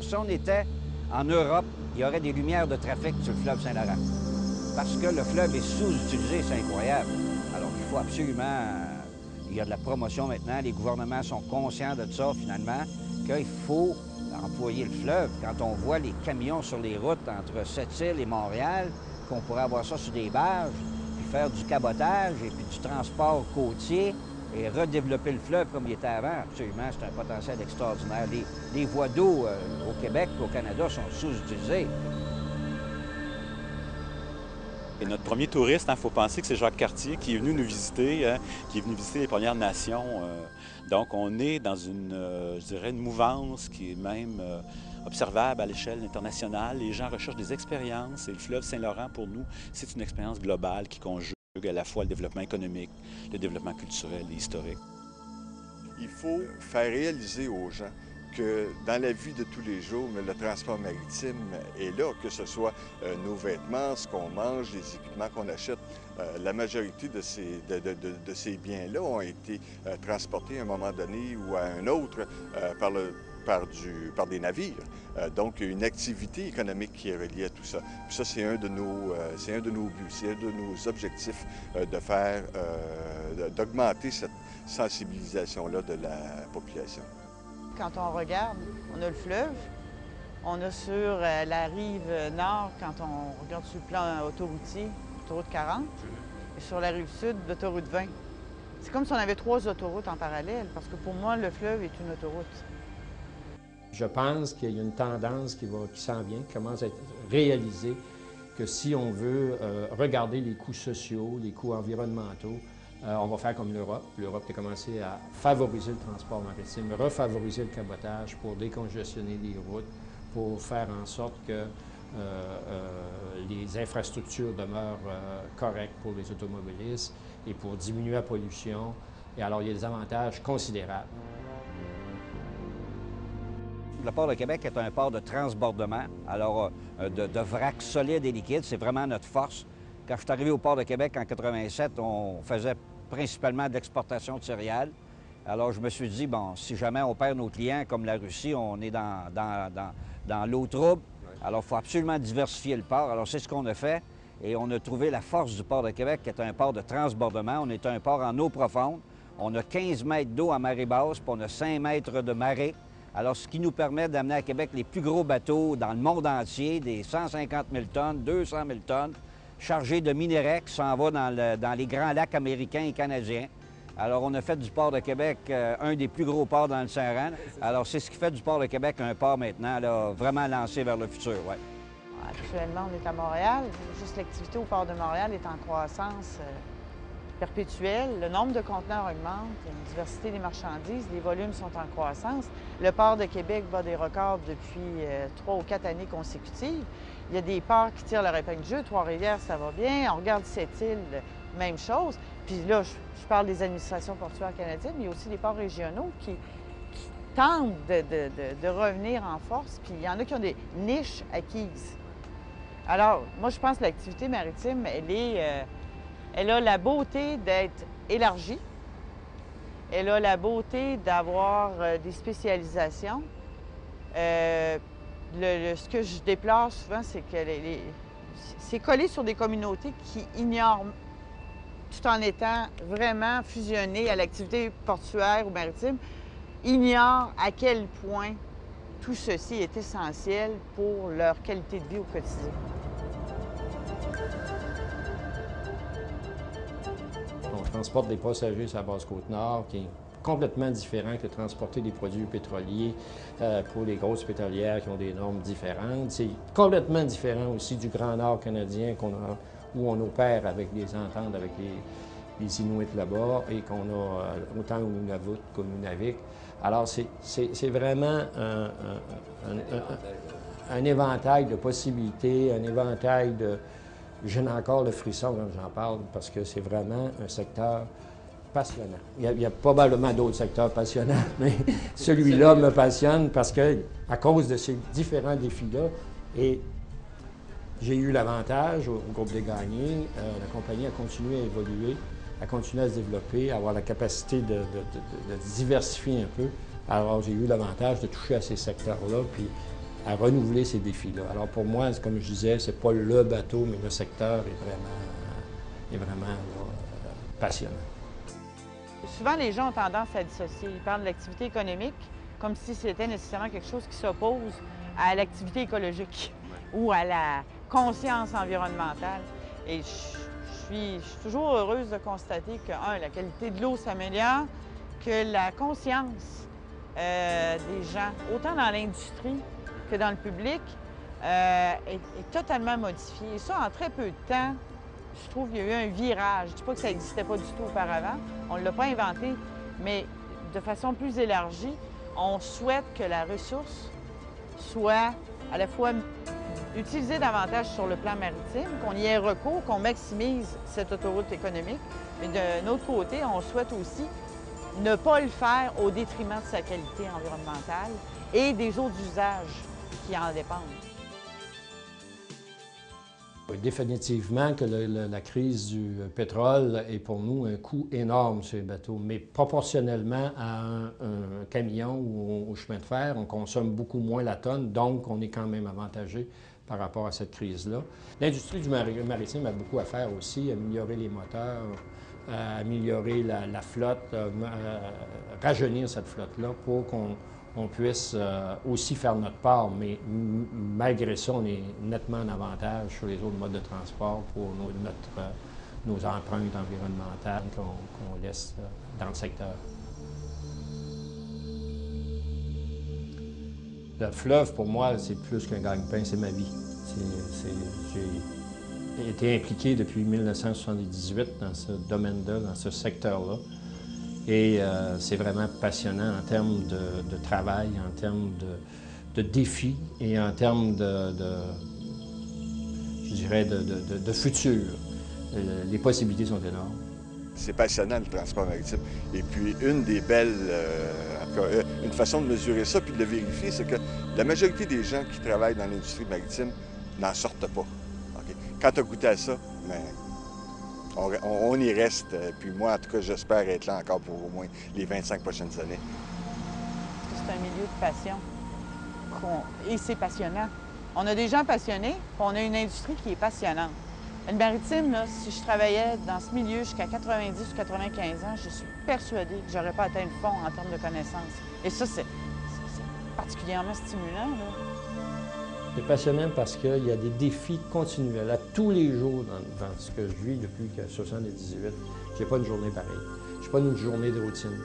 si on était en Europe, il y aurait des lumières de trafic sur le fleuve Saint-Laurent. Parce que le fleuve est sous-utilisé, c'est incroyable. Alors, il faut absolument... il y a de la promotion maintenant, les gouvernements sont conscients de ça, finalement, qu'il faut employer le fleuve. Quand on voit les camions sur les routes entre Sept-Îles et Montréal, qu'on pourrait avoir ça sur des barges, puis faire du cabotage et puis du transport côtier et redévelopper le fleuve comme il était avant, absolument, c'est un potentiel extraordinaire. Les voies d'eau au Québec et au Canada sont sous-utilisées. Et notre premier touriste, il faut penser que c'est Jacques Cartier qui est venu nous visiter, qui est venu visiter les Premières Nations. Donc, on est dans une, je dirais, une mouvance qui est même observable à l'échelle internationale. Les gens recherchent des expériences et le fleuve Saint-Laurent, pour nous, c'est une expérience globale qui conjugue à la fois le développement économique, le développement culturel et historique. Il faut faire réaliser aux gens que dans la vie de tous les jours, le transport maritime est là, que ce soit nos vêtements, ce qu'on mange, les équipements qu'on achète. La majorité de ces biens-là ont été transportés à un moment donné ou à un autre par des navires. Donc, une activité économique qui est reliée à tout ça. Puis ça, c'est un de nos buts, c'est un de nos objectifs d'augmenter cette sensibilisation-là de la population. Quand on regarde, on a le fleuve, on a sur la rive nord, quand on regarde sur le plan autoroutier, autoroute 40, et sur la rive sud, l'autoroute 20. C'est comme si on avait 3 autoroutes en parallèle, parce que pour moi, le fleuve est une autoroute. Je pense qu'il y a une tendance qui s'en vient, qui commence à être réalisée, que si on veut regarder les coûts sociaux, les coûts environnementaux, on va faire comme l'Europe. L'Europe a commencé à favoriser le transport maritime, refavoriser le cabotage pour décongestionner les routes, pour faire en sorte que les infrastructures demeurent correctes pour les automobilistes et pour diminuer la pollution. Et alors, il y a des avantages considérables. Le port de Québec est un port de transbordement, alors de vrac solide et liquide, c'est vraiment notre force. Quand je suis arrivé au port de Québec en 87, on faisait principalement de l'exportation de céréales. Alors je me suis dit, bon, si jamais on perd nos clients comme la Russie, on est dans l'eau trouble. Alors il faut absolument diversifier le port. Alors c'est ce qu'on a fait et on a trouvé la force du port de Québec qui est un port de transbordement. On est un port en eau profonde. On a 15 mètres d'eau à marée basse, puis on a 5 mètres de marée. Alors, ce qui nous permet d'amener à Québec les plus gros bateaux dans le monde entier, des 150 000 tonnes, 200 000 tonnes, chargés de minerais qui s'en va dans les grands lacs américains et canadiens. Alors, on a fait du port de Québec un des plus gros ports dans le Saint-Laurent. Alors, c'est ce qui fait du port de Québec un port maintenant là, vraiment lancé vers le futur, oui. Actuellement, on est à Montréal. Juste l'activité au port de Montréal est en croissance perpétuelle. Le nombre de conteneurs augmente, il y a une diversité des marchandises, les volumes sont en croissance. Le port de Québec bat des records depuis 3 ou 4 années consécutives. Il y a des ports qui tirent leur épingle du jeu. Trois-Rivières, ça va bien. On regarde Sept-Îles, même chose. Puis là, je parle des administrations portuaires canadiennes, mais il y a aussi des ports régionaux qui tentent de revenir en force. Puis il y en a qui ont des niches acquises. Alors, moi, je pense que l'activité maritime, elle a la beauté d'être élargie. Elle a la beauté d'avoir des spécialisations. Ce que je déplore souvent, c'est que c'est collé sur des communautés qui ignorent, tout en étant vraiment fusionnées à l'activité portuaire ou maritime, ignorent à quel point tout ceci est essentiel pour leur qualité de vie au quotidien. On transporte des passagers sur la Basse-Côte-Nord, qui est complètement différent que de transporter des produits pétroliers pour les grosses pétrolières qui ont des normes différentes. C'est complètement différent aussi du Grand Nord canadien où on opère avec des ententes avec les Inuits là-bas et qu'on a autant au Nunavut qu'au Nunavik. Alors, c'est vraiment un éventail de possibilités, un éventail de... J'ai encore le frisson quand j'en parle parce que c'est vraiment un secteur passionnant. Il y a probablement d'autres secteurs passionnants, mais celui-là me passionne parce que, à cause de ces différents défis-là, et j'ai eu l'avantage au groupe des gagnés, la compagnie a continué à évoluer, a continué à se développer, à avoir la capacité de diversifier un peu. Alors j'ai eu l'avantage de toucher à ces secteurs-là, puis à renouveler ces défis-là. Alors pour moi, comme je disais, c'est pas le bateau, mais le secteur est vraiment là, passionnant. Souvent, les gens ont tendance à dissocier. Ils parlent de l'activité économique comme si c'était nécessairement quelque chose qui s'oppose à l'activité écologique ou à la conscience environnementale. Et je suis toujours heureuse de constater que, la qualité de l'eau s'améliore, que la conscience des gens, autant dans l'industrie que dans le public, est totalement modifiée. Et ça, en très peu de temps, je trouve qu'il y a eu un virage. Je ne dis pas que ça n'existait pas du tout auparavant, on ne l'a pas inventé, mais de façon plus élargie, on souhaite que la ressource soit à la fois utilisée davantage sur le plan maritime, qu'on y ait recours, qu'on maximise cette autoroute économique, mais d'un autre côté, on souhaite aussi ne pas le faire au détriment de sa qualité environnementale et des autres usages qui en dépendent. Définitivement que la crise du pétrole est pour nous un coût énorme sur les bateaux, mais proportionnellement à un camion ou au chemin de fer, on consomme beaucoup moins la tonne, donc on est quand même avantagé par rapport à cette crise-là. L'industrie du maritime a beaucoup à faire aussi, améliorer les moteurs, améliorer la flotte, rajeunir cette flotte-là pour qu'on puisse aussi faire notre part, mais malgré ça, on est nettement en avantage sur les autres modes de transport pour nos empreintes environnementales qu'on laisse dans le secteur. Le fleuve, pour moi, c'est plus qu'un gagne-pain, c'est ma vie. J'ai été impliqué depuis 1978 dans ce domaine-là, dans ce secteur-là. Et c'est vraiment passionnant en termes de travail, en termes de défis et en termes je dirais, de futur. Les possibilités sont énormes. C'est passionnant, le transport maritime. Et puis, une des belles... une façon de mesurer ça puis de le vérifier, c'est que la majorité des gens qui travaillent dans l'industrie maritime n'en sortent pas. Okay? Quand tu as goûté à ça, bien, on y reste. Puis moi, en tout cas, j'espère être là encore pour au moins les 25 prochaines années. C'est un milieu de passion. Et c'est passionnant. On a des gens passionnés, puis on a une industrie qui est passionnante. Le maritime, là, si je travaillais dans ce milieu jusqu'à 90 ou 95 ans, je suis persuadée que je n'aurais pas atteint le fond en termes de connaissances. Et ça, c'est particulièrement stimulant, là. C'est passionnant parce qu'il y a des défis continuels. À tous les jours, dans ce que je vis depuis 1978, je n'ai pas une journée pareille. Je n'ai pas une journée de routine.